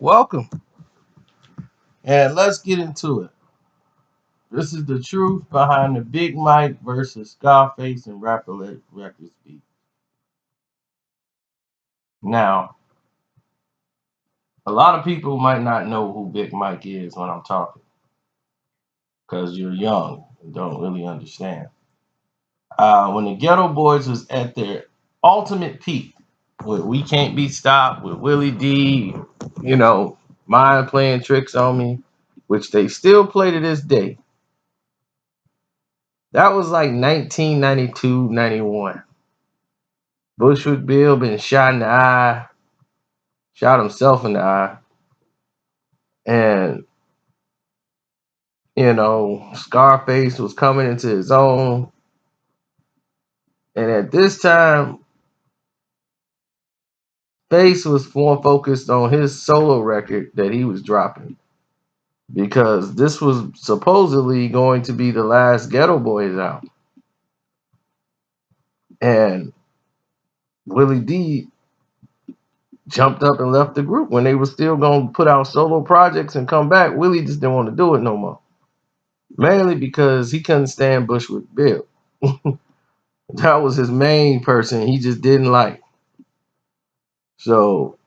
Welcome, and let's get into it. This is the truth behind the Big Mike versus Scarface and Rapper Records beat. Now, a lot of people might not know who Big Mike is when I'm talking, because you're young and don't really understand. When the Ghetto Boys was at their ultimate peak, with We Can't Be Stopped, with Willie D, you know, Mind playing tricks on me, which they still play to this day. That was like 1992, 91. Bushwick Bill been shot in the eye, shot himself in the eye, and Scarface was coming into his own. And at this time, Face was more focused on his solo record that he was dropping because this was supposedly going to be the last Ghetto Boys out. And Willie D jumped up and left the group when they were still going to put out solo projects and come back. Willie just didn't want to do it no more. Mainly because he couldn't stand Bushwick Bill. That was his main person he just didn't like. So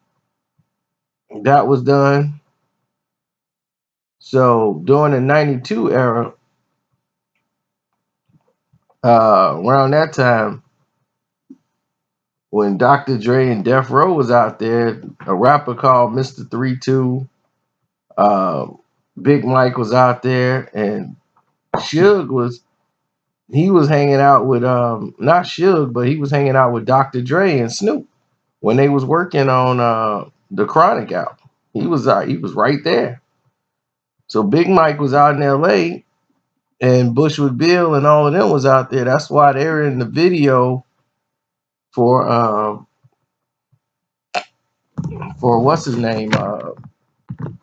that was done. So during the 92 era, around that time, when Dr. Dre and Death Row was out there, a rapper called Mr. 32, uh, Big Mike was out there, and Suge was hanging out with not Suge, but he was hanging out with Dr. Dre and Snoop when they was working on the Chronic album. He was right there. So Big Mike was out in LA and Bushwick Bill and all of them was out there. That's why they're in the video for what's his name?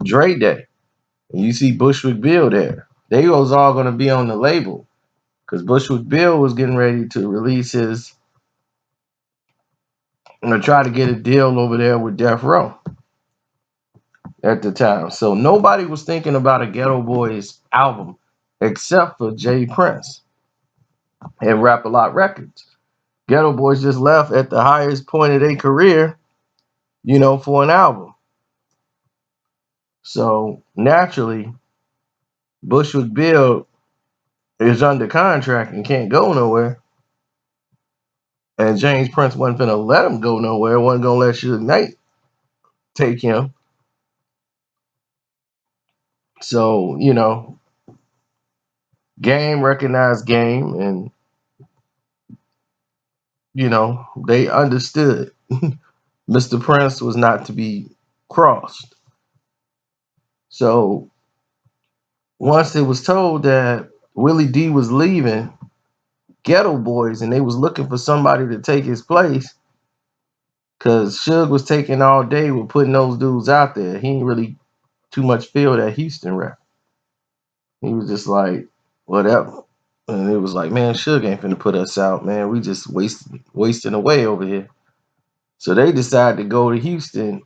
Dre Day. And you see Bushwick Bill there. They was all gonna be on the label because Bushwick Bill was getting ready to release his try to get a deal over there with Death Row at the time. So nobody was thinking about a Ghetto Boys album except for Jay Prince and Rap A Lot Records. Ghetto Boys just left at the highest point of their career, for an album. So naturally, Bushwick Bill is under contract and can't go nowhere. And James Prince wasn't gonna let him go nowhere, wasn't gonna let Suge Knight take him. So, Game recognized Game and they understood Mr. Prince was not to be crossed. So once it was told that Willie D was leaving Ghetto Boys and they was looking for somebody to take his place, because Suge was taking all day with putting those dudes out there. He didn't really too much feel that Houston rap. He was just like, whatever. And it was like, man, Suge ain't finna put us out, man. We just wasting away over here. So they decided to go to Houston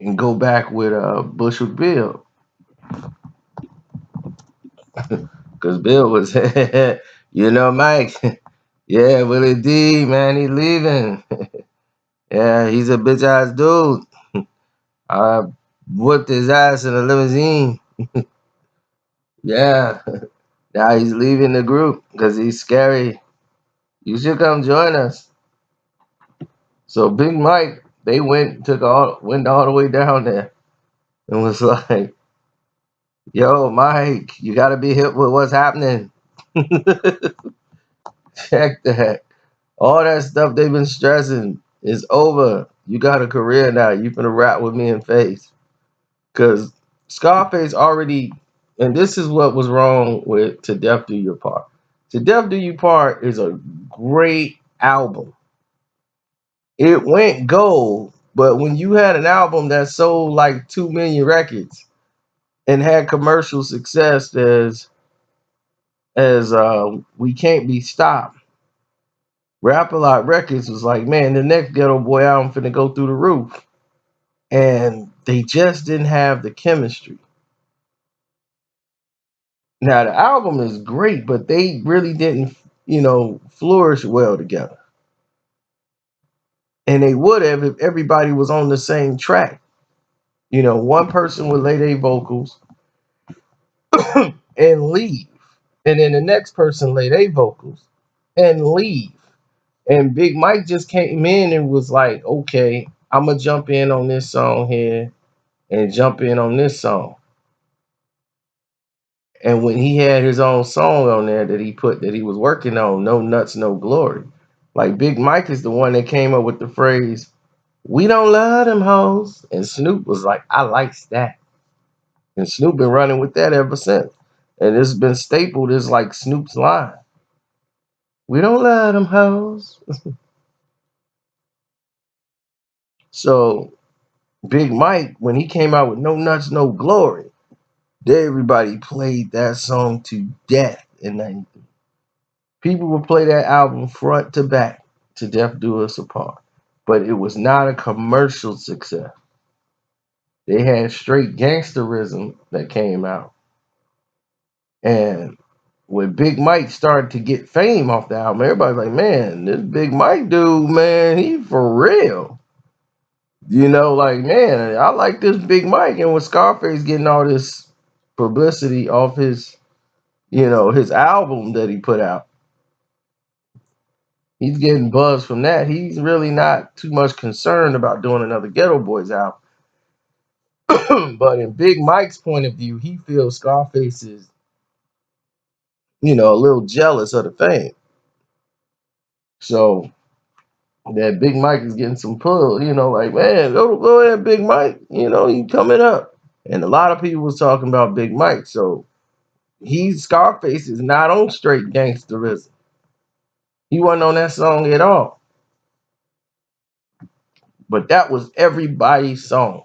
and go back with Bushwick Bill. Because Bill was, Mike. Yeah, Willie D, man, he leaving. Yeah, he's a bitch ass dude. I whooped his ass in a limousine. Yeah, now he's leaving the group because he's scary. You should come join us. So Big Mike, they went all the way down there and was like, "Yo, Mike, you gotta be hip with what's happening." Check that. All that stuff they've been stressing is over. You got a career now. You finna rap with me in face. Cause Scarface already, and this is what was wrong with To Death Do Your Part. To Death Do You Part is a great album. It went gold, but when you had an album that sold like 2 million records and had commercial success as We Can't Be Stopped, Rap A Lot Records was like, man, the next Ghetto Boy album finna go through the roof. And They just didn't have the chemistry. Now the album is great, but they really didn't, flourish well together. And they would have if everybody was on the same track. One person would lay their vocals and leave. And then the next person lay their vocals and leave. And Big Mike just came in and was like, okay, I'm going to jump in on this song here and jump in on this song. And when he had his own song on there that he put that he was working on, No Nuts, No Glory. Like Big Mike is the one that came up with the phrase, we don't love them hoes. And Snoop was like, I likes that. And Snoop been running with that ever since. And it's been stapled as like Snoop's line. We don't love them hoes. So Big Mike, when he came out with No Nuts, No Glory, everybody played that song to death in 93. People would play that album front to back to Death Do Us Apart. But it was not a commercial success. They had straight gangsterism that came out. And when Big Mike started to get fame off the album, everybody's like, man, this Big Mike dude, man, he for real. Like, man, I like this Big Mike. And with Scarface getting all this publicity off his, his album that he put out, he's getting buzz from that. He's really not too much concerned about doing another Ghetto Boys album. But in Big Mike's point of view, he feels Scarface is, a little jealous of the fame. So that Big Mike is getting some pull, like, man, go ahead, Big Mike, he coming up. And a lot of people was talking about Big Mike. So Scarface is not on straight gangsterism. He wasn't on that song at all. But that was everybody's song.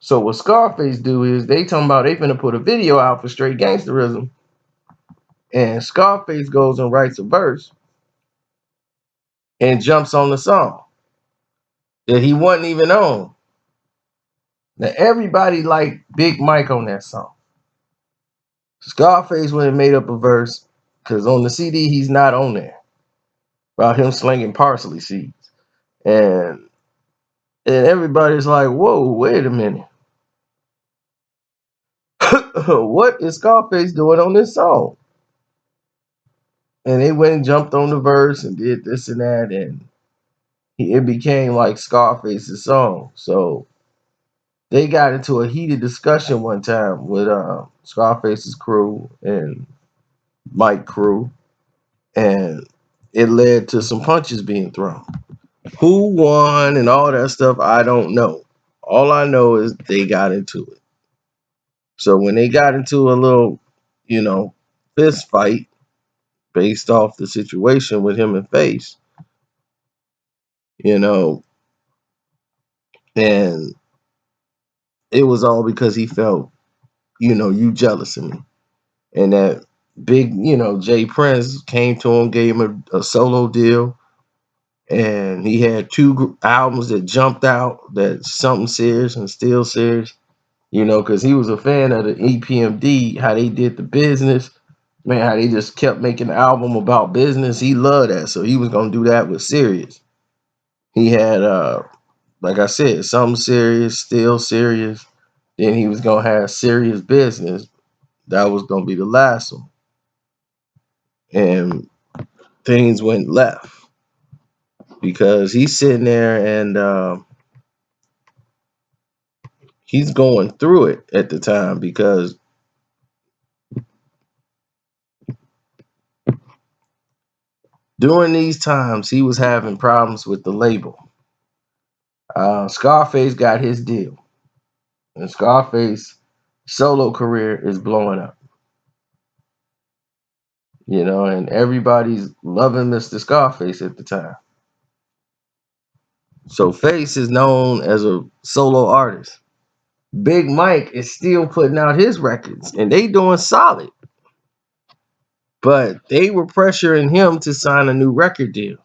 So what Scarface do is they talking about they finna put a video out for straight gangsterism. And Scarface goes and writes a verse and jumps on the song that he wasn't even on. Now everybody liked Big Mike on that song. Scarface went and made up a verse because on the CD he's not on there about him slinging parsley seeds, and everybody's like, "Whoa, wait a minute, what is Scarface doing on this song?" And they went and jumped on the verse and did this and that, and it became like Scarface's song. So they got into a heated discussion one time with Scarface's crew and Mike crew, and it led to some punches being thrown. Who won and all that stuff, I don't know. All I know is they got into it. So when they got into a little, fist fight based off the situation with him and Face, you know, and it was all because he felt, you jealous of me. And that big, Jay Prince came to him, gave him a solo deal. And he had two albums that jumped out, that Something Serious and Still Serious, because he was a fan of the EPMD, how they did the business, man, how they just kept making an album about business. He loved that. So he was going to do that with Serious. He had, like I said, Something Serious, Still Serious. Then he was going to have Serious Business. That was going to be the last one. And things went left because he's sitting there and he's going through it at the time because during these times he was having problems with the label. Scarface got his deal, and Scarface solo career is blowing up. And everybody's loving Mr. Scarface at the time. So Face is known as a solo artist. Big Mike is still putting out his records, and they doing solid. But they were pressuring him to sign a new record deal.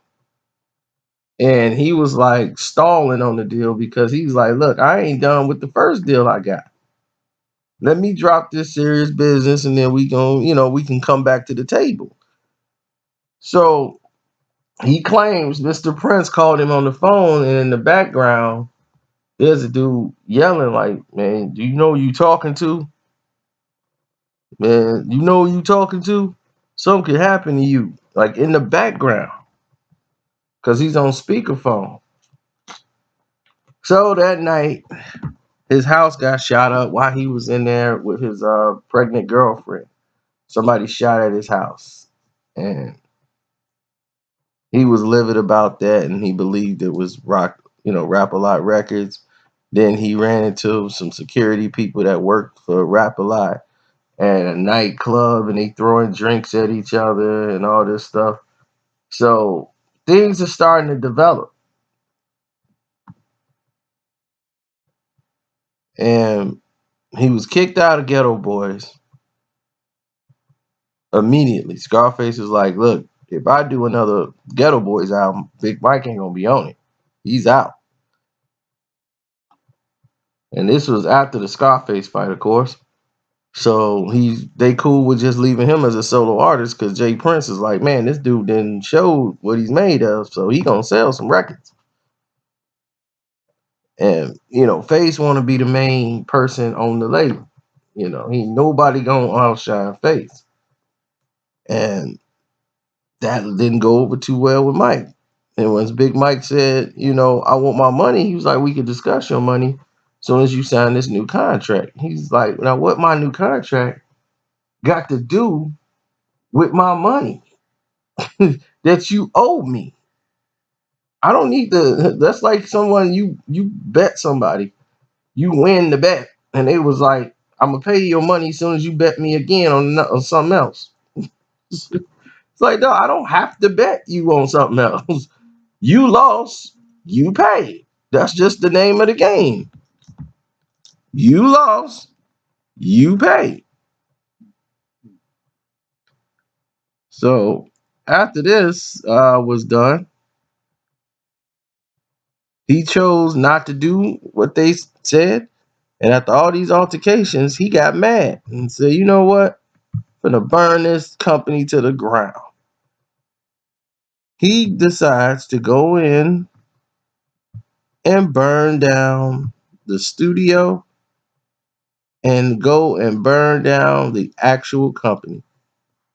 And he was like stalling on the deal because he's like, look, I ain't done with the first deal I got. Let me drop this serious business and then we can come back to the table. So he claims Mr. Prince called him on the phone, and in the background, there's a dude yelling like, man, do you know who you talking to? Man, you know who you talking to? Something could happen to you. Like in the background. Because he's on speakerphone. So that night, his house got shot up while he was in there with his pregnant girlfriend. Somebody shot at his house. And he was livid about that, and he believed it was Rap a Lot Records. Then he ran into some security people that worked for Rap a Lot at a nightclub, and they throwing drinks at each other and all this stuff. So things are starting to develop. And he was kicked out of Ghetto Boys immediately. Scarface was like, look, if I do another Ghetto Boys album, Big Mike ain't gonna be on it. He's out. And this was after the Scarface fight, of course. So they cool with just leaving him as a solo artist because Jay Prince is like, man, this dude didn't show what he's made of, so he gonna sell some records. And Face want to be the main person on the label. He nobody gonna outshine Face, and that didn't go over too well with Mike. And once Big Mike said, I want my money, he was like, we could discuss your money as soon as you sign this new contract. He's like, now what my new contract got to do with my money that you owe me? I don't need to. That's like someone you bet somebody, you win the bet, and they was like, I'm gonna pay you your money as soon as you bet me again on something else. It's like, no, I don't have to bet you on something else. You lost, you pay. That's just the name of the game. You lost, you pay. So after this was done, he chose not to do what they said. And after all these altercations, he got mad and said, you know what? I'm gonna burn this company to the ground. He decides to go in and burn down the studio and go and burn down the actual company.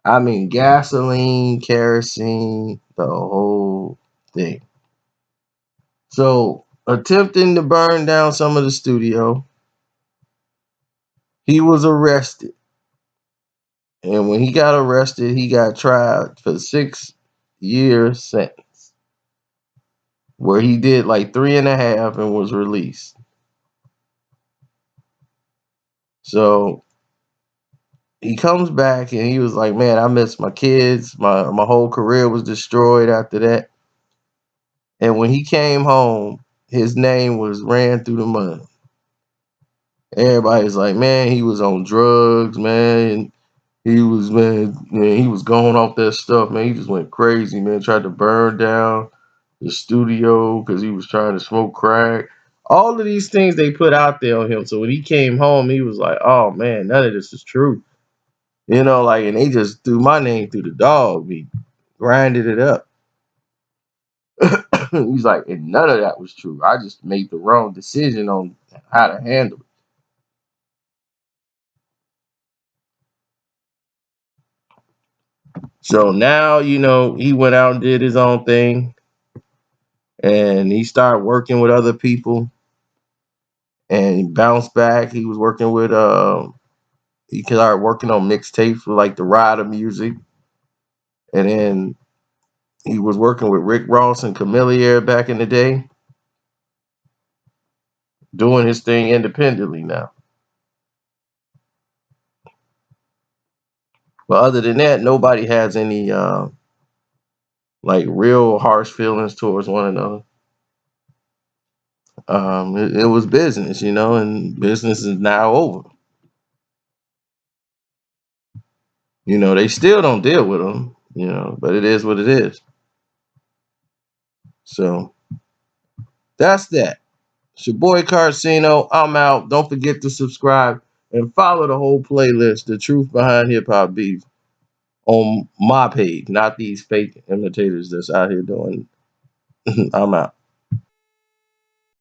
I mean, gasoline, kerosene, the whole thing. So, attempting to burn down some of the studio, he was arrested. And when he got arrested, he got tried for 6 year sentence, where he did like 3.5 and was released. So he comes back and he was like, man, I miss my kids. My whole career was destroyed after that. And when he came home, his name was ran through the mud. Everybody's like, man, he was on drugs, man. He was going off that stuff, man. He just went crazy, man. Tried to burn down the studio because he was trying to smoke crack. All of these things they put out there on him. So when he came home, he was like, oh man, none of this is true. And they just threw my name through the dog. He grinded it up. He's like, and none of that was true. I just made the wrong decision on how to handle it. So now, he went out and did his own thing, and he started working with other people, and he bounced back. He was working with he started working on mixtapes with like the Rider music, and then he was working with Rick Ross and Camille back in the day, doing his thing independently now. But other than that, nobody has any like real harsh feelings towards one another. It was business, and business is now over. They still don't deal with them, but it is what it is. So that's that. It's your boy Carcino. I'm out. Don't forget to subscribe and follow the whole playlist, The Truth Behind Hip Hop Beef, on my page, not these fake imitators that's out here doing. I'm out.